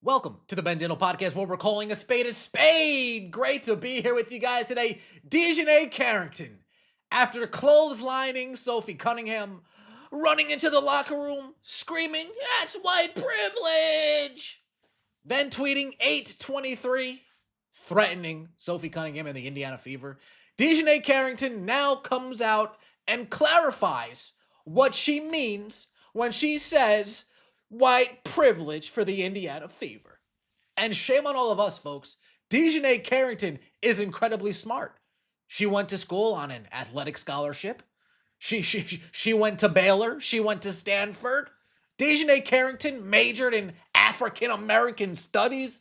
Welcome to the Ben Dino Podcast, where we're calling a spade a spade. Great to be here with you guys today. Dijonai Carrington, after clotheslining Sophie Cunningham, running into the locker room, screaming, "That's white privilege!" Then tweeting 8/23, threatening Sophie Cunningham and the Indiana Fever. Dijonai Carrington now comes out and clarifies what she means when she says white privilege for the Indiana Fever. And shame on all of us, folks. Dijonai Carrington is incredibly smart. She went to school on an athletic scholarship. She went to Baylor. She went to Stanford. Dijonai Carrington majored in African American studies.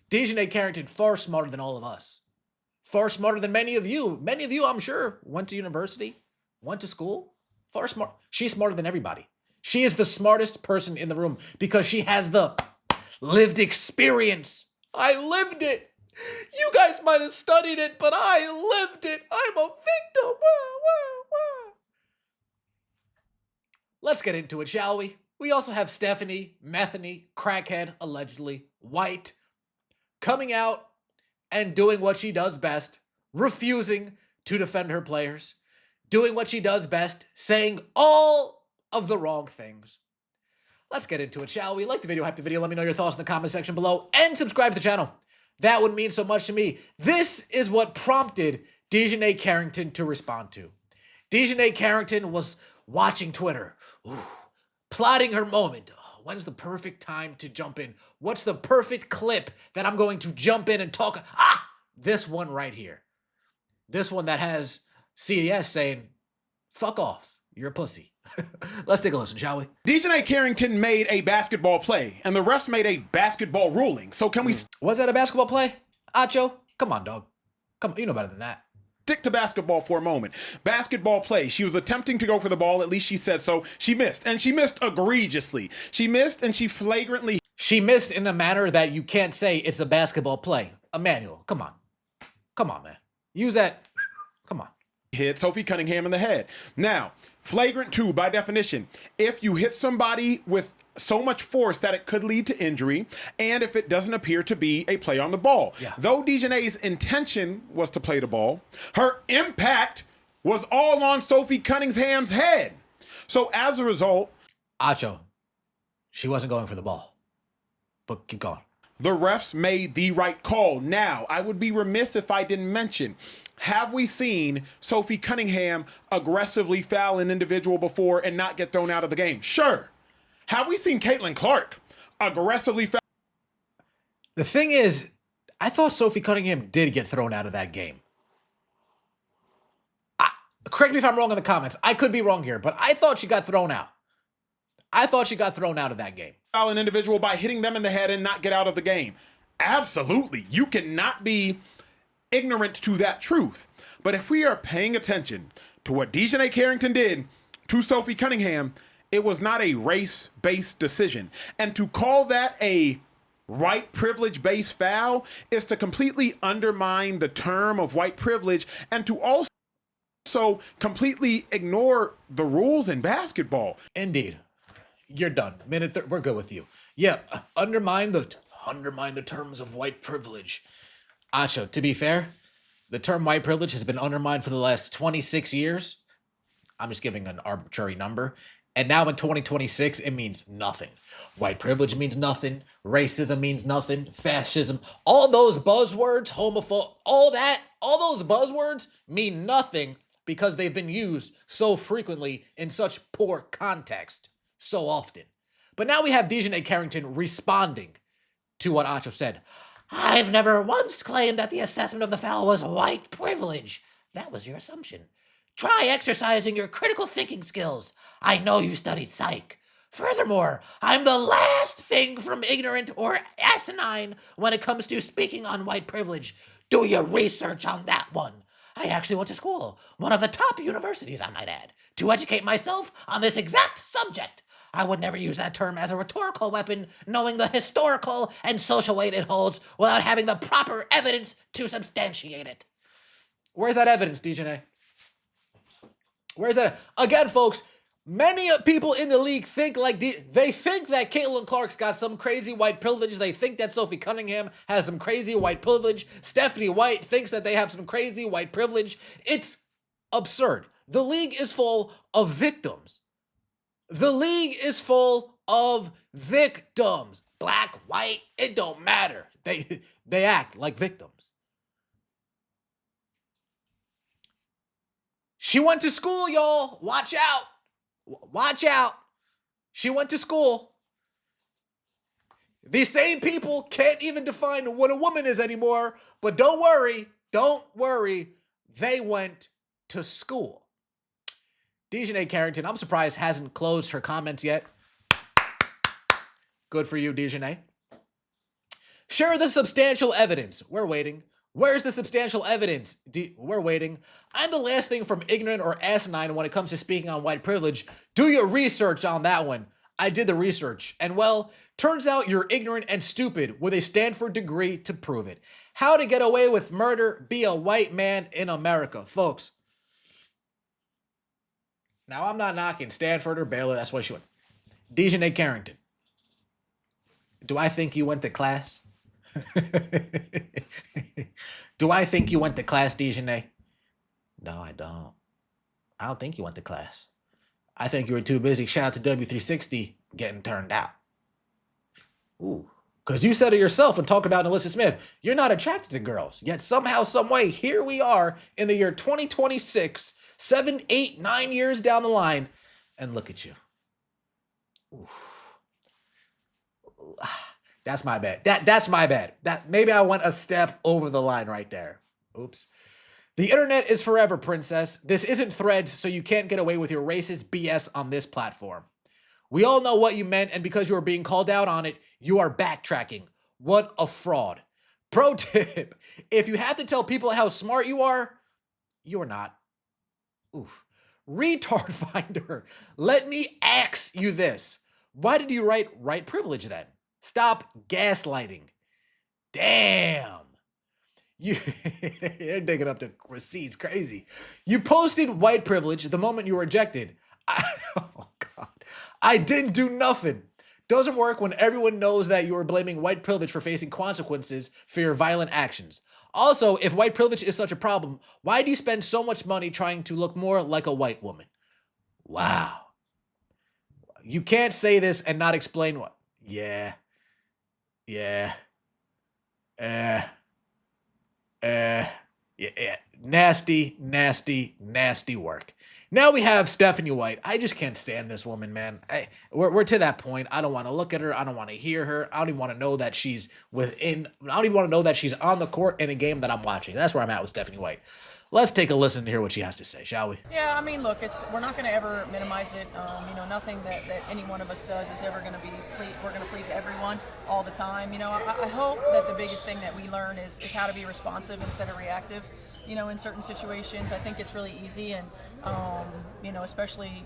Dijonai Carrington, far smarter than all of us. Far smarter than many of you. Many of you, I'm sure, went to university, went to school. Far smart. She's smarter than everybody. She is the smartest person in the room because she has the lived experience. I lived it. You guys might have studied it, but I lived it. I'm a victim. Wah. Let's get into it, shall we? We also have Stephanie, Methany, crackhead, allegedly, white, coming out and doing what she does best, refusing to defend her players, doing what she does best, saying all of the wrong things. Let's get into it, shall we? Like the video, hype the video, let me know your thoughts in the comment section below, and subscribe to the channel. That would mean so much to me. This is what prompted Dijonai Carrington to respond to. Dijonai Carrington was watching Twitter, plotting her moment. When's the perfect time to jump in? What's the perfect clip that I'm going to jump in and talk? This one right here. This one that has CDS saying, "Fuck off, you're a pussy." Let's take a listen, shall we? Dijonai Carrington made a basketball play, and the refs made a basketball ruling. So can we Was that a basketball play? Acho? Come on, dog. Come on, you know better than that. stick to basketball for a moment? Basketball play. She was attempting to go for the ball, at least she said so. She missed, and she missed egregiously. She missed, and she flagrantly She missed in a manner that you can't say it's a basketball play. Emmanuel, come on. Come on, man. Use that. Come on. hit Sophie Cunningham in the head. Now, flagrant 2, by definition, if you hit somebody with so much force that it could lead to injury, and if it doesn't appear to be a play on the ball. Yeah. Though Dijonai's intention was to play the ball, her impact was all on Sophie Cunningham's head. So as a result, Acho, she wasn't going for the ball. But keep going. the refs made the right call. Now, I would be remiss if I didn't mention, have we seen Sophie Cunningham aggressively foul an individual before and not get thrown out of the game? Sure. Have we seen Caitlin Clark aggressively foul? The thing is, I thought Sophie Cunningham did get thrown out of that game. Correct me if I'm wrong in the comments. I could be wrong here, but I thought she got thrown out. I thought she got thrown out of that game. Foul an individual by hitting them in the head and not get out of the game? Absolutely. You cannot be ignorant to that truth. But if we are paying attention to what Dijonai Carrington did to Sophie Cunningham, it was not a race-based decision. And to call that a white privilege-based foul is to completely undermine the term of white privilege and to also completely ignore the rules in basketball. Indeed. You're done. We're good with you. Yeah, undermine the terms of white privilege. Acho, to be fair, the term white privilege has been undermined for the last 26 years. I'm just giving an arbitrary number. And now in 2026, it means nothing. White privilege means nothing. Racism means nothing. Fascism, all those buzzwords, homophobe, all those buzzwords mean nothing because they've been used so frequently in such poor context so often. But now we have Dijonai Carrington responding to what Acho said. "I've never once claimed that the assessment of the foul was white privilege. That was your assumption. Try exercising your critical thinking skills. I know you studied psych. Furthermore, I'm the last thing from ignorant or asinine when it comes to speaking on white privilege. Do your research on that one. I actually went to school, one of the top universities, I might add, to educate myself on this exact subject. I would never use that term as a rhetorical weapon, knowing the historical and social weight it holds without having the proper evidence to substantiate it." Where's that evidence, Dijonai? Where's that? Again, folks, Many people in the league think they think that Caitlin Clark's got some crazy white privilege. They think that Sophie Cunningham has some crazy white privilege. Stephanie White thinks that they have some crazy white privilege. It's absurd. The league is full of victims. The league is full of victims. Black, white, it don't matter. They act like victims. She went to school, y'all. Watch out. Watch out. She went to school. These same people can't even define what a woman is anymore. But don't worry. Don't worry. They went to school. Dijonai Carrington, I'm surprised hasn't closed her comments yet. Good for you, Dijonai. Share the substantial evidence. We're waiting. Where's the substantial evidence? We're waiting. I'm the last thing from ignorant or asinine when it comes to speaking on white privilege. Do your research on that one. I did the research. And well, turns out you're ignorant and stupid with a Stanford degree to prove it. How to get away with murder, be a white man in America. Folks. Now, I'm not knocking Stanford or Baylor. That's what she went. Dijonai Carrington. Do I think you went to class? Do I think you went to class, Dijonai? No, I don't. I don't think you went to class. I think you were too busy. Shout out to W360 getting turned out. Ooh. Because you said it yourself and talked about Alyssa Smith. You're not attracted to girls. Yet somehow, some way, here we are in the year 2026, 7, 8, 9 years down the line. And look at you. Ooh. That's my bad. That's my bad. Maybe I went a step over the line right there. Oops. The internet is forever, princess. This isn't Threads, so you can't get away with your racist BS on this platform. We all know what you meant, and because you are being called out on it, you are backtracking. What a fraud. Pro tip, if you have to tell people how smart you are not. Oof. Retard finder, let me ask you this. Why did you write white privilege then? Stop gaslighting. Damn. You're digging up the receipts. Crazy. You posted white privilege the moment you were rejected. Oh, God. I didn't do nothing. Doesn't work when everyone knows that you are blaming white privilege for facing consequences for your violent actions. Also, if white privilege is such a problem, why do you spend so much money trying to look more like a white woman? Wow. You can't say this and not explain what. Yeah. Nasty work. Now we have Stephanie White. I just can't stand this woman, man. We're to that point. I don't want to look at her. I don't want to hear her. I don't even want to know that she's I don't even want to know that she's on the court in a game that I'm watching. That's where I'm at with Stephanie White. Let's take a listen to hear what she has to say, shall we? Yeah, I mean, look, we're not going to ever minimize it. Nothing that any one of us does is ever going to be, we're going to please everyone all the time. I hope that the biggest thing that we learn is how to be responsive instead of reactive. In certain situations, I think it's really easy, and especially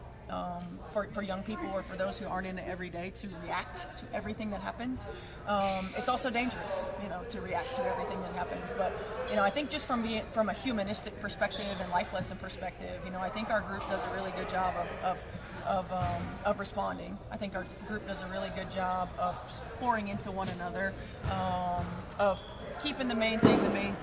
for young people or for those who aren't in it every day, to react to everything that happens. It's also dangerous, to react to everything that happens. But I think just from a humanistic perspective and life lesson perspective, I think our group does a really good job of responding. I think our group does a really good job of pouring into one another, of keeping the main thing.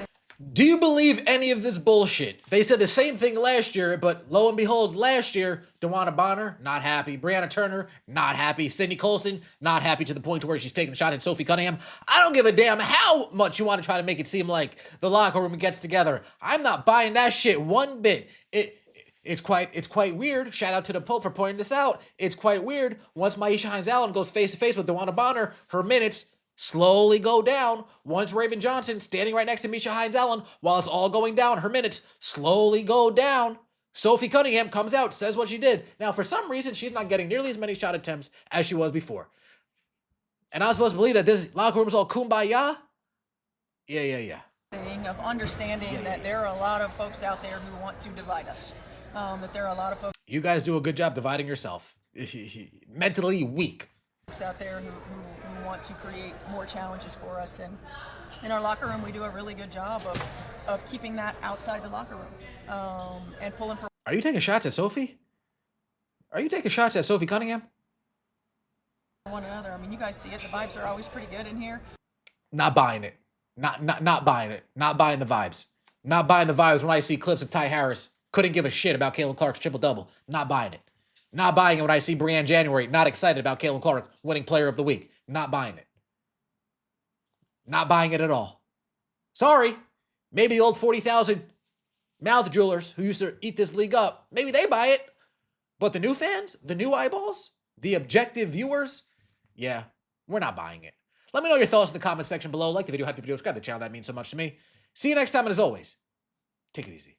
Do you believe any of this bullshit? They said the same thing last year, but lo and behold, last year, DeWanna Bonner, not happy. Brianna Turner, not happy. Sydney Colson, not happy to the point to where she's taking a shot at Sophie Cunningham. I don't give a damn how much you want to try to make it seem like the locker room gets together. I'm not buying that shit one bit. It's quite weird. Shout out to the Pope for pointing this out. It's quite weird. Once Maisha Hines-Allen goes face to face with DeWanna Bonner, her minutes slowly go down. Once Raven Johnson standing right next to Misha Hines-Allen, while it's all going down, her minutes slowly go down. Sophie Cunningham comes out, says what she did. Now, for some reason, she's not getting nearly as many shot attempts as she was before. And I'm supposed to believe that this locker room is all kumbaya? Yeah. Of understanding that there are a lot of folks out there who want to divide us. That there are a lot of folks. You guys do a good job dividing yourself. Mentally weak. Out there who want to create more challenges for us, and in our locker room we do a really good job of keeping that outside the locker room, and pulling for. Are you taking shots at Sophie? Are you taking shots at Sophie Cunningham? One another. I mean, you guys see it. The vibes are always pretty good in here. Not buying it. Not buying it. Not buying the vibes. Not buying the vibes when I see clips of Ty Harris couldn't give a shit about Caitlin Clark's triple-double. Not buying it. Not buying it when I see Brianne January not excited about Caitlin Clark winning Player of the Week. Not buying it. Not buying it at all. Sorry. Maybe the old 40,000 mouth jewelers who used to eat this league up, maybe they buy it. But the new fans, the new eyeballs, the objective viewers, yeah, we're not buying it. Let me know your thoughts in the comment section below. Like the video, hype the video, subscribe to the channel. That means so much to me. See you next time, and as always, take it easy.